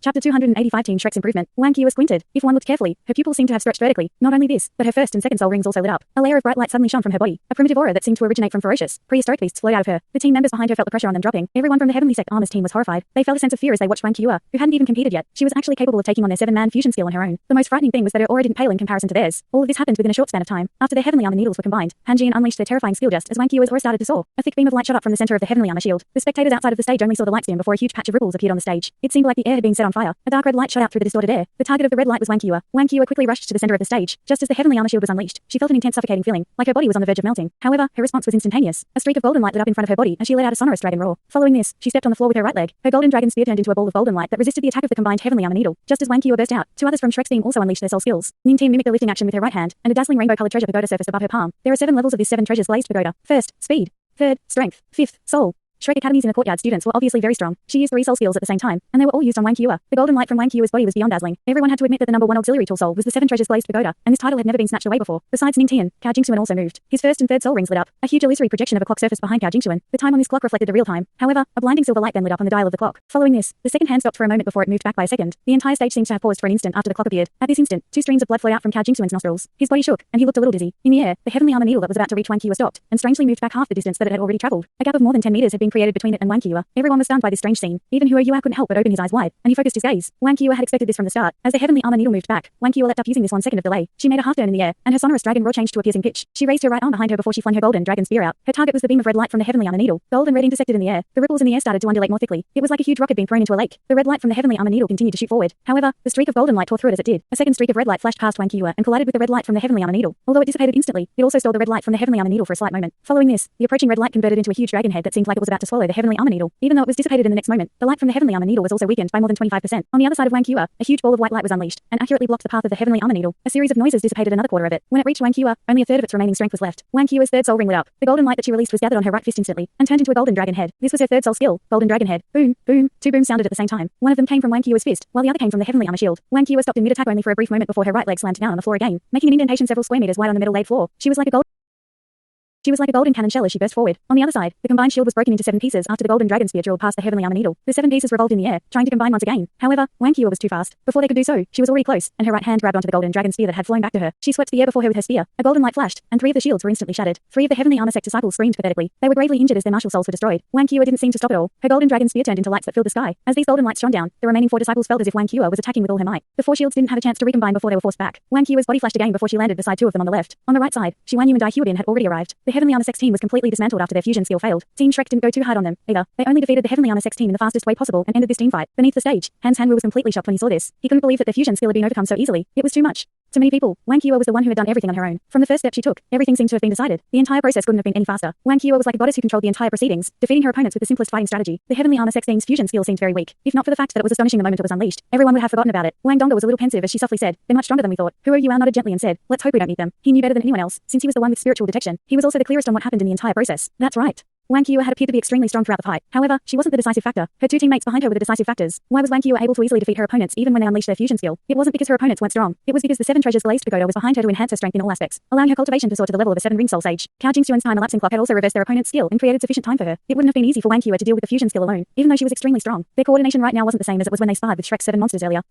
Chapter 285 Team Shrek's Improvement. Wang Qiu squinted. If one looked carefully, her pupils seemed to have stretched vertically. Not only this, but her first and second soul rings also lit up. A layer of bright light suddenly shone from her body. A primitive aura that seemed to originate from ferocious, prehistoric beasts flowed out of her. The team members behind her felt the pressure on them dropping. Everyone from the Heavenly Sect Armor's team was horrified. They felt a sense of fear as they watched Wang Qiu, who hadn't even competed yet. She was actually capable of taking on their 7-man fusion skill on her own. The most frightening thing was that her aura didn't pale in comparison to theirs. All of this happened within a short span of time. After their heavenly armor needles were combined, Hanjian unleashed their terrifying skill just as Wang Qiu's aura started to soar. A thick beam of light shot up from the center of the heavenly armor shield. The spectators outside of the stage only saw the light stream before a huge patch of ripples appeared on the stage. It seemed like the air had been set on fire. A dark red light shot out through the distorted air. The target of the red light was Wang Qiu. Wang Qiu quickly rushed to the center of the stage. Just as the heavenly armor shield was unleashed, she felt an intense suffocating feeling, like her body was on the verge of melting. However, her response was instantaneous. A streak of golden light lit up in front of her body as she let out a sonorous dragon roar. Following this, she stepped on the floor with her right leg. Her golden dragon spear turned into a ball of golden light that resisted the attack of the combined heavenly armor needle. Just as Wang Qiu burst out, 2 others from Shrek's team also unleashed their soul skills. Ning Team mimicked the lifting action with her right hand, and a dazzling rainbow-colored treasure pagoda surfaced above her palm. There are 7 levels of this 7 treasures glazed pagoda. First, speed. Third, strength. Fifth, soul. Shrek Academies in the courtyard students were obviously very strong. She used 3 soul skills at the same time, and they were all used on Wang Qiu. The golden light from Wang Qiu's body was beyond dazzling. Everyone had to admit that the number 1 auxiliary tool soul was the 7 treasures glazed pagoda, and this title had never been snatched away before. Besides Ning Tian, Cao Jingxuan also moved. His first and third soul rings lit up. A huge illusory projection of a clock surfaced behind Cao Jingxuan. The time on this clock reflected the real time. However, a blinding silver light then lit up on the dial of the clock. Following this, the second hand stopped for a moment before it moved back by a second. The entire stage seemed to have paused for an instant after the clock appeared. At this instant, 2 streams of blood flowed out from Cao Jingxuan's nostrils. His body shook, and he looked a little dizzy. In the air, the heavenly armor needle that was about to reach Wang Qiu stopped, and strangely moved back half the distance that it had already traveled. A gap of more than 10 meters had been created between it and Wang Qiu. Everyone was stunned by this strange scene. Even Huo Yue couldn't help but open his eyes wide, and he focused his gaze. Wang Qiu had expected this from the start. As the heavenly armor needle moved back, Wang Qiu leapt up using this 1 second of delay. She made a half turn in the air, and her sonorous dragon roar changed to a piercing pitch. She raised her right arm behind her before she flung her golden dragon spear out. Her target was the beam of red light from the heavenly armor needle. Gold and red intersected in the air. The ripples in the air started to undulate more thickly. It was like a huge rocket being thrown into a lake. The red light from the heavenly armor needle continued to shoot forward. However, the streak of golden light tore through it as it did. A second streak of red light flashed past Wang Qiu and collided with the red light from the heavenly armor needle. Although it dissipated instantly, it also stole the red light from the heavenly armor needle for a slight moment. Following this, the approaching red light converted into a huge dragon head that seemed like it was about to swallow the heavenly armor needle. Even though it was dissipated in the next moment, the light from the heavenly armor needle was also weakened by more than 25%. On the other side of Wang Qiu, a huge ball of white light was unleashed and accurately blocked the path of the heavenly armor needle. A series of noises dissipated another quarter of it. When it reached Wang Qiu, only a third of its remaining strength was left. Wang Qiu's third soul ring lit up. The golden light that she released was gathered on her right fist instantly and turned into a golden dragon head. This was her third soul skill, golden dragon head. Boom, boom. 2 booms sounded at the same time. One of them came from Wang Qiu's fist, while the other came from the heavenly armor shield. Wang Qiu stopped in mid-attack only for a brief moment before her right leg slammed down on the floor again, making an indentation several square meters wide on the metal laid floor. She was like a golden cannon shell as she burst forward. On the other side, the combined shield was broken into 7 pieces after the golden dragon spear drilled past the heavenly armor needle. The 7 pieces revolved in the air, trying to combine once again. However, Wang Qiu was too fast. Before they could do so, she was already close, and her right hand grabbed onto the golden dragon spear that had flown back to her. She swept the air before her with her spear. A golden light flashed, and 3 of the shields were instantly shattered. 3 of the heavenly armor sect disciples screamed pathetically. They were gravely injured as their martial souls were destroyed. Wang Qiu didn't seem to stop at all. Her golden dragon spear turned into lights that filled the sky. As these golden lights shone down, the remaining 4 disciples felt as if Wang Qiu was attacking with all her might. The 4 shields didn't have a chance to recombine before they were forced back. Wang Qiu's body flashed again before she landed beside 2 of them on the left. On the right side, Xiwan Yu and Dai Huodin had already arrived. The heavenly armor sect's team was completely dismantled after their fusion skill failed. Team Shrek didn't go too hard on them, either. They only defeated the heavenly armor sex team in the fastest way possible and ended this team fight. Beneath the stage, Hans Hanwu was completely shocked when he saw this. He couldn't believe that their fusion skill had been overcome so easily. It was too much. To many people, Wang Qiu was the one who had done everything on her own. From the first step she took, everything seemed to have been decided. The entire process couldn't have been any faster. Wang Qiu was like a goddess who controlled the entire proceedings, defeating her opponents with the simplest fighting strategy. The heavenly armor sex team's fusion skill seemed very weak. If not for the fact that it was astonishing the moment it was unleashed, everyone would have forgotten about it. Wang Donga was a little pensive as she softly said, "They're much stronger than we thought." Huo Yuan nodded gently and said, "Let's hope we don't meet them." He knew better than anyone else, since he was the one with spiritual detection. He was also the clearest on what happened in the entire process. That's right. Wang Qiu had appeared to be extremely strong throughout the fight. However, she wasn't the decisive factor. Her 2 teammates behind her were the decisive factors. Why was Wang Qiu able to easily defeat her opponents even when they unleashed their fusion skill? It wasn't because her opponents weren't strong. It was because the 7 treasures glazed pagoda was behind her to enhance her strength in all aspects, allowing her cultivation to soar to the level of a 7 ring soul sage. Cao Jingxuan's time elapsing clock had also reversed their opponent's skill and created sufficient time for her. It wouldn't have been easy for Wang Qiu to deal with the fusion skill alone, even though she was extremely strong. Their coordination right now wasn't the same as it was when they sparred with Shrek's 7 monsters earlier.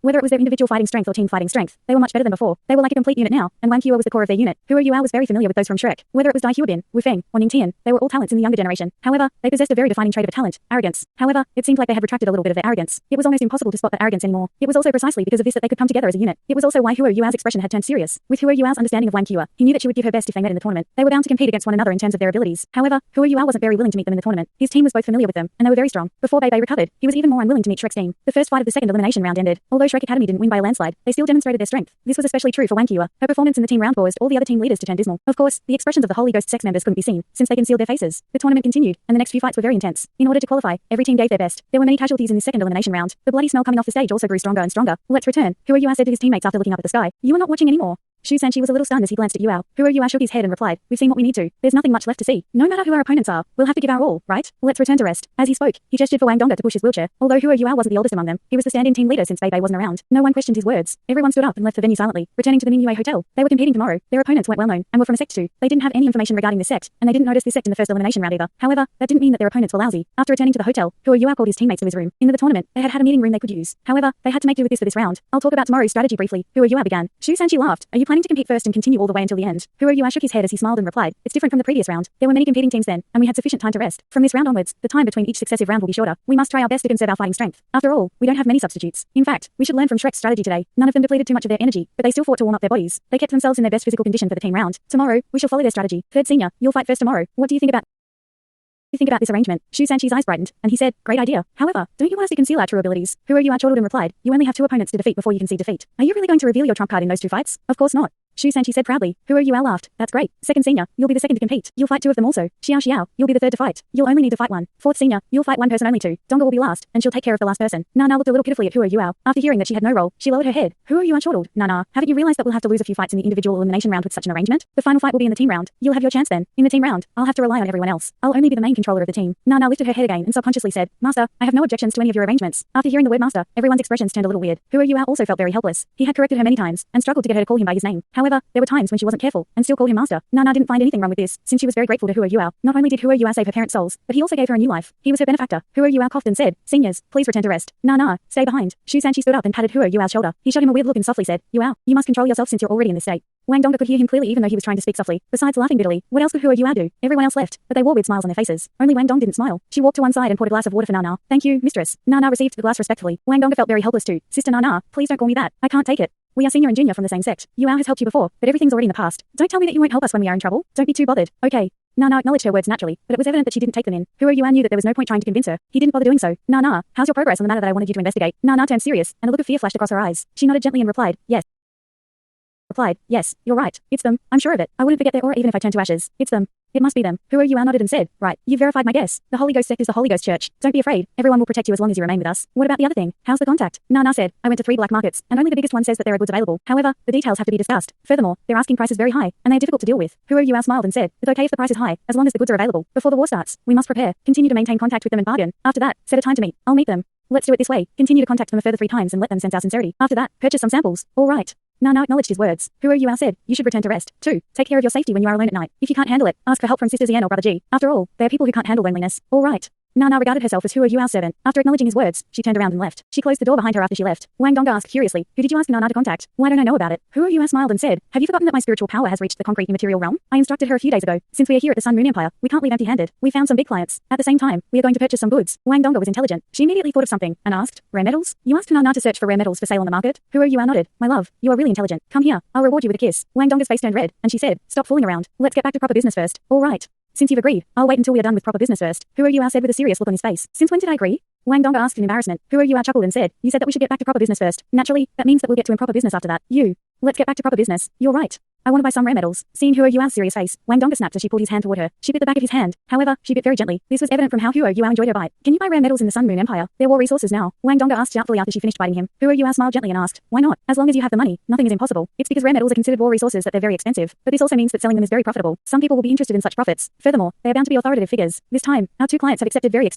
Whether it was their individual fighting strength or team fighting strength, they were much better than before. They were like a complete unit now, and Wang Qiu was the core of their unit. Huo Yuan was very familiar with those from Shrek. Whether it was Dai Huodin, Wu Feng, or Ning Tian, they were all talents in the younger generation. However, they possessed a very defining trait of talent, arrogance. However, it seemed like they had retracted a little bit of their arrogance. It was almost impossible to spot that arrogance anymore. It was also precisely because of this that they could come together as a unit. It was also why Huo Yuan's expression had turned serious. With Huo Yuan's understanding of Wang Qiu, he knew that she would give her best if they met in the tournament. They were bound to compete against one another in terms of their abilities. However, Huo Yuan wasn't very willing to meet them in the tournament. His team was both familiar with them, and they were very strong. Before Bei Bei recovered, he was even more unwilling to meet Shrek's team. The first fight of the second elimination round ended. Although Shrek Academy didn't win by a landslide, they still demonstrated their strength. This was especially true for Wang Qiu. Her performance in the team round caused all the other team leaders to turn dismal. Of course, the expressions of the Holy Ghost sex members couldn't be seen, since they concealed their faces. The tournament continued, and the next few fights were very intense. In order to qualify, every team gave their best. There were many casualties in the second elimination round. The bloody smell coming off the stage also grew stronger and stronger. Let's return. Huo Yuan said to his teammates after looking up at the sky. "You are not watching anymore." Shu Sanchi was a little stunned as he glanced at Yuao. Huro Yuao shook his head and replied, we've seen what we need to. There's nothing much left to see. No matter who our opponents are, we'll have to give our all, right? Let's return to rest. As he spoke, he gestured for Wang Donga to push his wheelchair. Although Huro Yuao wasn't the oldest among them, he was the stand-in team leader since Bei Bei wasn't around. No one questioned his words. Everyone stood up and left the venue silently, returning to the Mingyue Hotel. They were competing tomorrow. Their opponents weren't well known and were from a sect too. They didn't have any information regarding this sect, and they didn't notice this sect in the first elimination round either. However, that didn't mean that their opponents were lousy. After returning to the hotel, Huro Yuao called his teammates to his room. In the tournament, they had a meeting room they could use. However, they had to make do with this for this round. I'll talk about tomorrow's strategy briefly. Huro Yuao began. Shu Sanchi laughed. Are you planning to compete first and continue all the way until the end? Huro Yuao shook his head as he smiled and replied, it's different from the previous round. There were many competing teams then, and we had sufficient time to rest. From this round onwards, the time between each successive round will be shorter. We must try our best to conserve our fighting strength. After all, we don't have many substitutes. In fact, we should learn from Shrek's strategy today. None of them depleted too much of their energy, but they still fought to warm up their bodies. They kept themselves in their best physical condition for the team round. Tomorrow, we shall follow their strategy. Third senior, you'll fight first tomorrow. What do you think about this arrangement? Shu Sanchi's eyes brightened, and he said, great idea. However, don't you want us to conceal our true abilities? Huro Yuao chortled and replied, you only have 2 opponents to defeat before you concede defeat. Are you really going to reveal your trump card in those 2 fights? Of course not. Shu Sanchi said proudly. Huro Yuao laughed. That's great. Second senior, you'll be the second to compete. You'll fight 2 of them also. Xiao, you'll be the third to fight. You'll only need to fight 1. Fourth senior, you'll fight 1 person only too. Donga will be last, and she'll take care of the last person. Nana looked a little pitifully at Huro Yuao. After hearing that she had no role, she lowered her head. Huro Yuao chortled. Nana, haven't you realized that we'll have to lose a few fights in the individual elimination round with such an arrangement? The final fight will be in the team round. You'll have your chance then. In the team round, I'll have to rely on everyone else. I'll only be the main controller of the team. Nana lifted her head again and subconsciously said, Master, I have no objections to any of your arrangements. After hearing the word master, everyone's expressions turned a little weird. Huro Yuao also felt very helpless. He had corrected her many times and struggled to get her to call him by his name. However, there were times when she wasn't careful and still called him master. Nana didn't find anything wrong with this, since she was very grateful to Huro Yuao. Not only did Huro Yuao save her parents' souls, but he also gave her a new life. He was her benefactor. Huro Yuao coughed and said, seniors, please return to rest. Nana, stay behind. Shu Sanchi stood up and patted Huro Yuao's shoulder. He shot him a weird look and softly said, Yuao, you must control yourself since you're already in this state. Wang Donga could hear him clearly even though he was trying to speak softly. Besides laughing bitterly, what else could Huro Yuao do? Everyone else left, but they wore weird smiles on their faces. Only Wang Dong didn't smile. She walked to one side and poured a glass of water for Nana. Thank you, mistress. Nana received the glass respectfully. Wang Donga felt very helpless too. Sister Nana, please don't call me that. I can't take it. We are senior and junior from the same sect. Yuao has helped you before, but everything's already in the past. Don't tell me that you won't help us when we are in trouble. Don't be too bothered. Okay. Nana acknowledged her words naturally, but it was evident that she didn't take them in. Huro Yuao knew that there was no point trying to convince her. He didn't bother doing so. Nana, how's your progress on the matter that I wanted you to investigate? Nana turned serious, and a look of fear flashed across her eyes. She nodded gently and replied, yes, you're right. It's them. I'm sure of it. I wouldn't forget their aura even if I turned to ashes. It's them. It must be them. Huro Yuao nodded and said, right, you verified my guess. The Holy Ghost sect is the Holy Ghost Church. Don't be afraid. Everyone will protect you as long as you remain with us. What about the other thing? How's the contact? Nana said, I went to 3 black markets, and only the biggest one says that there are goods available. However, the details have to be discussed. Furthermore, they're asking prices very high, and they are difficult to deal with. Huro Yuao smiled and said, it's okay if the price is high, as long as the goods are available. Before the war starts, we must prepare. Continue to maintain contact with them and bargain. After that, set a time to meet. I'll meet them. Let's do it this way. Continue to contact them a further 3 times and let them sense our sincerity. After that, purchase some samples. All right. Nana acknowledged his words. Huro Yuao said, you should return to rest. 2. Take care of your safety when you are alone at night. If you can't handle it, ask for help from Sister Zian or Brother G. After all, they are people who can't handle loneliness. All right. Nana regarded herself as Huro Yuao's servant. After acknowledging his words, she turned around and left. She closed the door behind her after she left. Wang Donga asked curiously, who did you ask Nana to contact? Why don't I know about it? Huro Yuao smiled and said, have you forgotten that my spiritual power has reached the concrete immaterial realm? I instructed her a few days ago. Since we are here at the Sun Moon Empire, we can't leave empty-handed. We found some big clients. At the same time, we are going to purchase some goods. Wang Donga was intelligent. She immediately thought of something and asked, rare metals? You asked Nana to search for rare metals for sale on the market? Huro Yuao nodded. My love, you are really intelligent. Come here. I'll reward you with a kiss. Wang Donga's face turned red, and she said, stop fooling around. Let's get back to proper business first. All right. Since you've agreed, I'll wait until we are done with proper business first. Huro Yuao said with a serious look on his face. Since when did I agree? Wang Donga asked in embarrassment. Huro Yuao chuckled and said, you said that we should get back to proper business first. Naturally, that means that we'll get to improper business after that. Let's get back to proper business. You're right. I want to buy some rare metals. Seeing Huro Yuao's serious face, Wang Donga snapped as she pulled his hand toward her. She bit the back of his hand. However, she bit very gently. This was evident from how Huro Yuao enjoyed her bite. Can you buy rare metals in the Sun Moon Empire? There were resources now. Wang Donga asked doubtfully after she finished biting him. Huro Yuao smiled gently and asked, why not? As long as you have the money, nothing is impossible. It's because rare metals are considered war resources that they're very expensive. But this also means that selling them is very profitable. Some people will be interested in such profits. Furthermore, they are bound to be authoritative figures. This time, our 2 clients have accepted very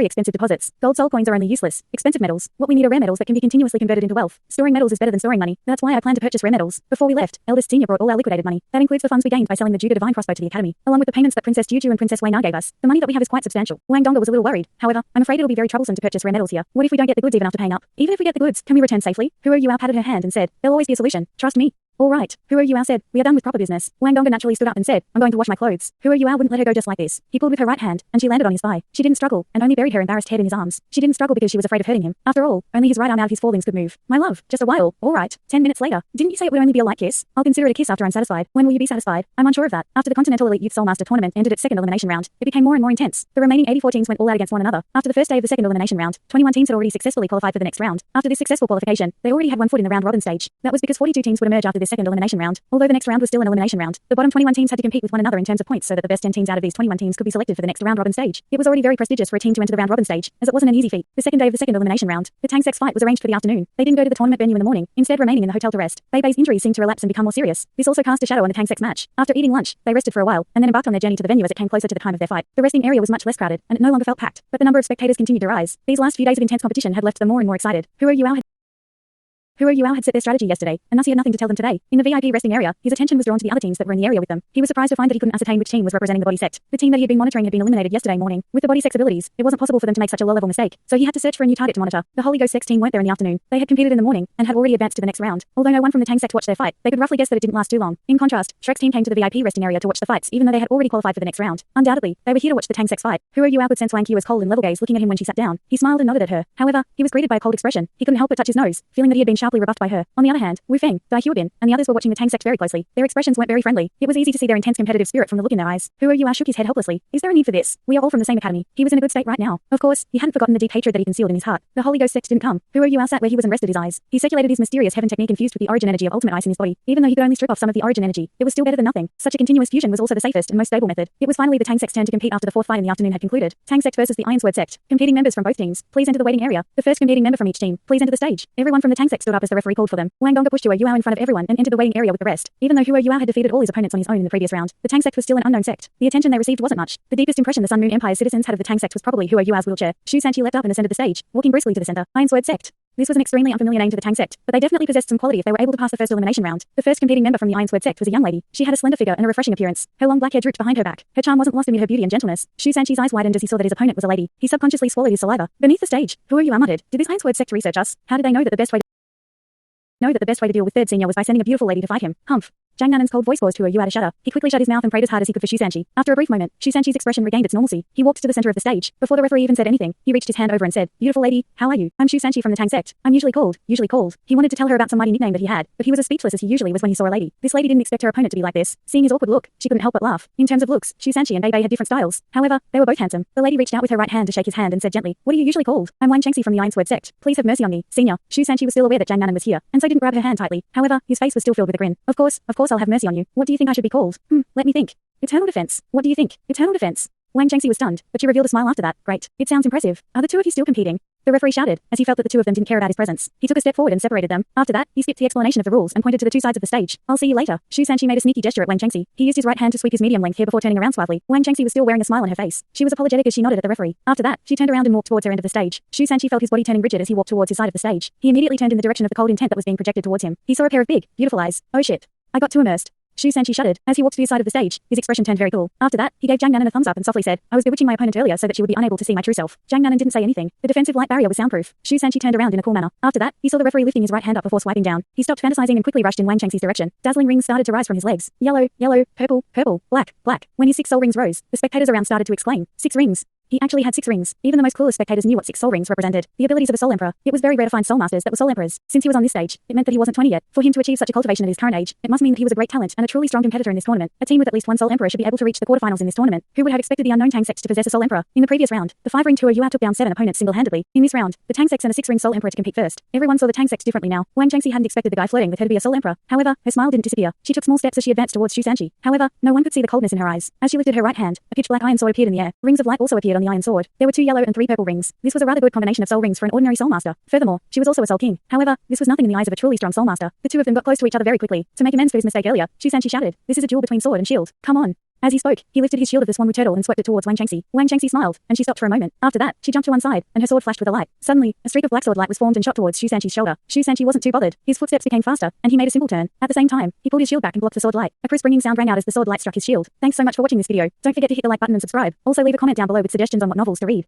expensive deposits. Gold soul coins are only useless. Expensive metals. What we need are rare metals that can be continuously converted into wealth. Storing metals is better than storing money. That's why I plan to purchase rare metals. Before we left, eldest senior brought all our liquidated money. That includes the funds we gained by selling the Juga Divine Crossbow to the Academy, along with the payments that Princess Juju and Princess Wei Na gave us. The money that we have is quite substantial. Wang Donga was a little worried. However, I'm afraid it'll be very troublesome to purchase rare metals here. What if we don't get the goods even after paying up? Even if we get the goods, can we return safely? Huro Yuao patted her hand and said, there'll always be a solution. Trust me. All right. Huro Yuao said, we are done with proper business. Wang Donga naturally stood up and said, I'm going to wash my clothes. Huro Yuao wouldn't let her go just like this. He pulled with her right hand, and she landed on his thigh. She didn't struggle, and only buried her embarrassed head in his arms. She didn't struggle because she was afraid of hurting him. After all, only his right arm out of his fallings could move. My love, just a while. All right. 10 minutes later. Didn't you say it would only be a light kiss? I'll consider it a kiss after I'm satisfied. When will you be satisfied? I'm unsure of that. After the Continental Elite Youth Soul Master tournament ended its second elimination round, it became more and more intense. The remaining 84 teams went all out against one another. After the first day of the second elimination round, 21 teams had already successfully qualified for the next round. After this successful qualification, they already had one foot in the round robin stage. That was because 42 teams would emerge after this this second elimination round. Although the next round was still an elimination round, the bottom 21 teams had to compete with one another in terms of points so that the best 10 teams out of these 21 teams could be selected for the next round-robin stage. It was already very prestigious for a team to enter the round-robin stage, as it wasn't an easy feat. The second day of the second elimination round, the Tang Sect's fight was arranged for the afternoon. They didn't go to the tournament venue in the morning, instead remaining in the hotel to rest. Bei's injuries seemed to relapse and become more serious. This also cast a shadow on the Tang Sect's match. After eating lunch, they rested for a while, and then embarked on their journey to the venue as it came closer to the time of their fight. The resting area was much less crowded, and it no longer felt packed, but the number of spectators continued to rise. These last few days of intense competition had left them more and more excited. Huo had set their strategy yesterday, and thus he had nothing to tell them today. In the VIP resting area, his attention was drawn to the other teams that were in the area with them. He was surprised to find that he couldn't ascertain which team was representing the body sect. The team that he had been monitoring had been eliminated yesterday morning. With the body sect's abilities, it wasn't possible for them to make such a low-level mistake, so he had to search for a new target to monitor. The Holy Ghost Sect's team weren't there in the afternoon. They had competed in the morning, and had already advanced to the next round. Although no one from the Tang Sect watched their fight, they could roughly guess that it didn't last too long. In contrast, Shrek's team came to the VIP resting area to watch the fights, even though they had already qualified for the next round. Undoubtedly, they were here to watch the Tang Sect's fight. Huo could sense Wang Qiu's cold and level gaze looking at him when she sat down. He smiled and nodded at her. However, he was greeted by a cold expression. He couldn't help but touch his nose, feeling that he had been sharply rebuffed by her. On the other hand, Wu Feng, Dai Huobin, and the others were watching the Tang Sect very closely. Their expressions weren't very friendly. It was easy to see their intense competitive spirit from the look in their eyes. Huo shook his head helplessly. Is there a need for this? We are all from the same academy. He was in a good state right now. Of course, he hadn't forgotten the deep hatred that he concealed in his heart. The Holy Ghost Sect didn't come. Huo sat where he was and rested his eyes. He circulated his mysterious heaven technique infused with the origin energy of ultimate ice in his body. Even though he could only strip off some of the origin energy, it was still better than nothing. Such a continuous fusion was also the safest and most stable method. It was finally the Tang Sect's turn to compete after the fourth fight in the afternoon had concluded. Tang Sect versus the Ironsword Sect. Competing members from both teams, please enter the waiting area. The first competing member from each team, please enter the stage. Everyone from the Tang Sect stood up as the referee called for them. Wang Gongda pushed Huo in front of everyone and entered the waiting area with the rest. Even though Huo had defeated all his opponents on his own in the previous round, the Tang Sect was still an unknown sect. The attention they received wasn't much. The deepest impression the Sun Moon Empire's citizens had of the Tang Sect was probably Huo's wheelchair. Shu Sanqi leapt up and ascended the stage, walking briskly to the center. Ironsword Sect. This was an extremely unfamiliar name to the Tang Sect, but they definitely possessed some quality if they were able to pass the first elimination round. The first competing member from the Ironsword Sect was a young lady. She had a slender figure and a refreshing appearance. Her long black hair drooped behind her back. Her charm wasn't lost amid her beauty and gentleness. Shu Sanqi's eyes widened as he saw that his opponent was a lady. He subconsciously swallowed his saliva. Beneath the stage, Huo muttered, "Did this Ironsword Sect research us? How did they know that the best way to deal with third senior was by sending a beautiful lady to fight him? Humph." Jiang Nanen's cold voice caused Huo to shudder. He quickly shut his mouth and prayed as hard as he could for Shu Sanqi. After a brief moment, Shu Sanqi's expression regained its normalcy. He walked to the center of the stage. Before the referee even said anything, he reached his hand over and said, "Beautiful lady, how are you? I'm Shu Sanqi from the Tang Sect. I'm usually called. He wanted to tell her about some mighty nickname that he had, but he was as speechless as he usually was when he saw a lady. This lady didn't expect her opponent to be like this. Seeing his awkward look, she couldn't help but laugh. In terms of looks, Shu Sanqi and Bei had different styles. However, they were both handsome. The lady reached out with her right hand to shake his hand and said gently, "What are you usually called? I'm Wang Chengxi from the Ironsword Sect. Please have mercy on me, senior." Shu Sanqi was still aware that Jiang Nanen was here, and so didn't grab her hand tightly. However, his face was still filled with a grin. Of course, I'll have mercy on you. What do you think I should be called? Let me think. Eternal Defense. What do you think? Eternal Defense. Wang Chengxi was stunned, but she revealed a smile after that. Great. It sounds impressive. Are the two of you still competing? The referee shouted, as he felt that the two of them didn't care about his presence. He took a step forward and separated them. After that, he skipped the explanation of the rules and pointed to the two sides of the stage. "I'll see you later." Shu Sanqi made a sneaky gesture at Wang Chengxi. He used his right hand to sweep his medium length hair before turning around suavely. Wang Chengxi was still wearing a smile on her face. She was apologetic as she nodded at the referee. After that, she turned around and walked towards her end of the stage. Shu Sanqi felt his body turning rigid as he walked towards his side of the stage. He immediately turned in the direction of the cold intent that was being projected towards him. He saw a pair of big, beautiful eyes. Oh shit. I got too immersed. Shu Sanqi shuddered. As he walked to his side of the stage, his expression turned very cool. After that, he gave Jiang Nanen a thumbs up and softly said, "I was bewitching my opponent earlier so that she would be unable to see my true self." Jiang Nanen didn't say anything. The defensive light barrier was soundproof. Shu Sanqi turned around in a cool manner. After that, he saw the referee lifting his right hand up before swiping down. He stopped fantasizing and quickly rushed in Wang Chengxi's direction. Dazzling rings started to rise from his legs. Yellow, yellow, purple, purple, black, black. When his 6 soul rings rose, the spectators around started to exclaim, "6 rings." He actually had 6 rings. Even the most clueless spectators knew what 6 soul rings represented. The abilities of a soul emperor. It was very rare to find soul masters that were soul emperors. Since he was on this stage, it meant that he wasn't 20 yet. For him to achieve such a cultivation at his current age, it must mean that he was a great talent and a truly strong competitor in this tournament. A team with at least 1 soul emperor should be able to reach the quarterfinals in this tournament. Who would have expected the unknown Tang Sect to possess a soul emperor? In the previous round, the 5-ring Huo took down 7 opponents single-handedly. In this round, the Tang Sect sent a 6-ring soul emperor to compete first. Everyone saw the Tang Sect differently now. Wang Chengxi hadn't expected the guy flirting with her to be a soul emperor. However, her smile didn't disappear. She took small steps as she advanced towards Shu Sanqi. However, no one could see the coldness in her eyes. As she lifted her right hand, a pitch black iron sword appeared in the air. Rings of light also appeared on the iron sword. There were 2 yellow and 3 purple rings. This was a rather good combination of soul rings for an ordinary soul master. Furthermore, she was also a soul king. However, this was nothing in the eyes of a truly strong soul master. The two of them got close to each other very quickly. To make amends for his mistake earlier, Shu Sanqi shouted, "This is a duel between sword and shield. Come on." As he spoke, he lifted his shield of the Swanwu turtle and swept it towards Wang Chengxi. Wang Chengxi smiled, and she stopped for a moment. After that, she jumped to one side, and her sword flashed with a light. Suddenly, a streak of black sword light was formed and shot towards Shu Sanqi's shoulder. Shu Sanqi wasn't too bothered. His footsteps became faster, and he made a simple turn. At the same time, he pulled his shield back and blocked the sword light. A crisp ringing sound rang out as the sword light struck his shield. Thanks so much for watching this video. Don't forget to hit the like button and subscribe. Also leave a comment down below with suggestions on what novels to read.